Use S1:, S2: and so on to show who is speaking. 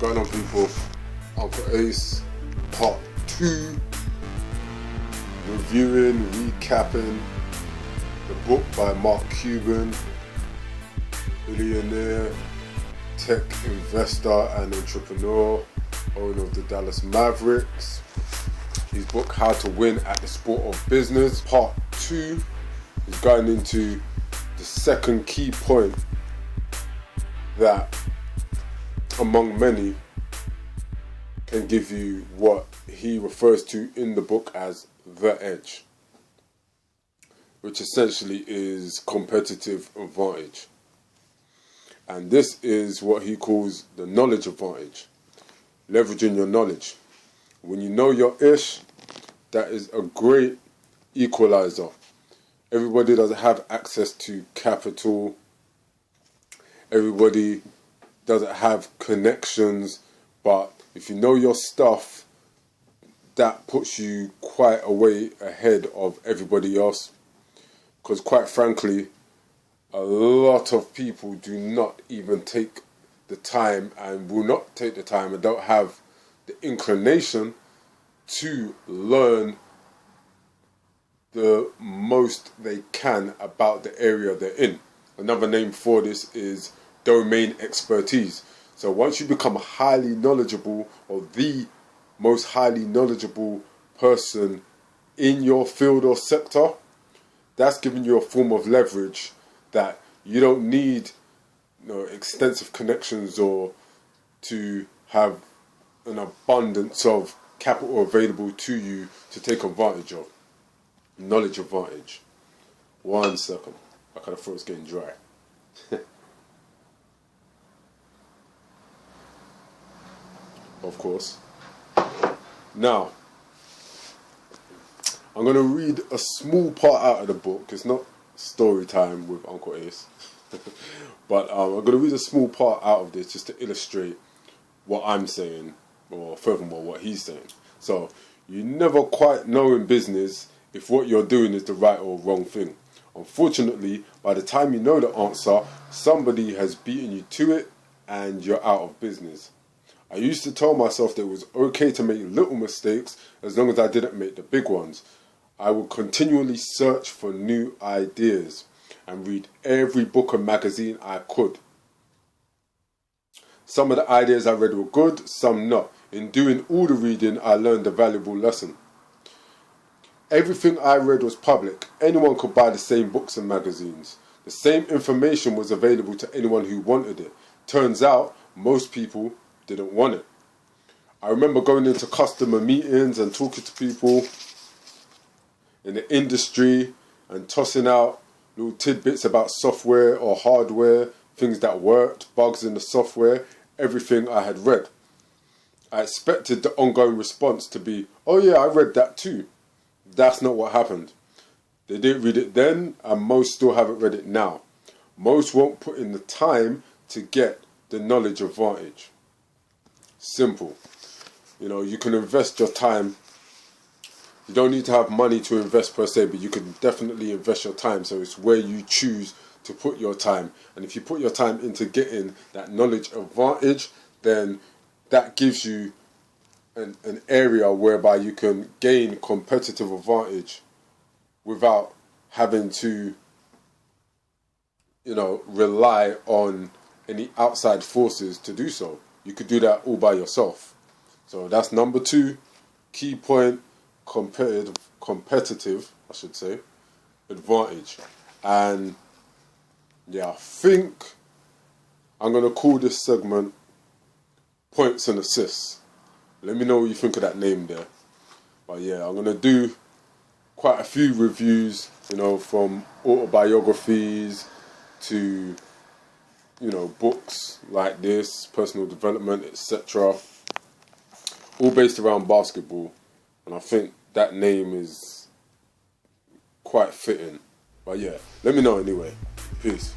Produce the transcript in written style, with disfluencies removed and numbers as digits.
S1: Going on, people? Uncle Ace, part 2. Reviewing, recapping the book by Mark Cuban, billionaire, tech investor and entrepreneur, owner of the Dallas Mavericks. His book, How to Win at the Sport of Business. Part 2 is going into the second key point that, among many, can give you what he refers to in the book as the edge, which essentially is competitive advantage. And this is what he calls the knowledge advantage, leveraging your knowledge. When you know your ish, that is a great equalizer. Everybody doesn't have access to capital. Everybody doesn't have connections, but if you know your stuff, that puts you quite a way ahead of everybody else. Because quite frankly, a lot of people do not even take the time and will not take the time and don't have the inclination to learn the most they can about the area they're in. Another name for this is domain expertise. So once you become highly knowledgeable, or the most highly knowledgeable person in your field or sector, that's giving you a form of leverage that you don't need, extensive connections or to have an abundance of capital available to you to take advantage of. Knowledge advantage. 1 second. I kind of thought it's getting dry. Of course. Now, I'm going to read a small part out of the book. It's not story time with Uncle Ace. But I'm going to read a small part out of this just to illustrate what I'm saying, or furthermore, what he's saying. So, you never quite know in business if what you're doing is the right or wrong thing. Unfortunately, by the time you know the answer, somebody has beaten you to it and you're out of business. I used to tell myself that it was okay to make little mistakes as long as I didn't make the big ones. I would continually search for new ideas and read every book and magazine I could. Some of the ideas I read were good, some not. In doing all the reading, I learned a valuable lesson. Everything I read was public. Anyone could buy the same books and magazines. The same information was available to anyone who wanted it. Turns out, most people didn't want it. I remember going into customer meetings and talking to people in the industry and tossing out little tidbits about software or hardware, things that worked, bugs in the software, everything I had read. I expected the ongoing response to be, "Oh yeah, I read that too." That's not what happened. They didn't read it then, and most still haven't read it now. Most won't put in the time to get the knowledge advantage. Simple. You can invest your time. You don't need to have money to invest per se, but you can definitely invest your time. So it's where you choose to put your time. And if you put your time into getting that knowledge advantage, then that gives you an area whereby you can gain competitive advantage without having to, rely on any outside forces to do so. You could do that all by yourself. So that's number 2, key point, competitive, I should say, advantage. And yeah, I think I'm going to call this segment Points and Assists. Let me know what you think of that name there. But yeah, I'm going to do quite a few reviews, from autobiographies to, books like this, personal development, etc. All based around basketball. And I think that name is quite fitting. But yeah, let me know anyway. Peace.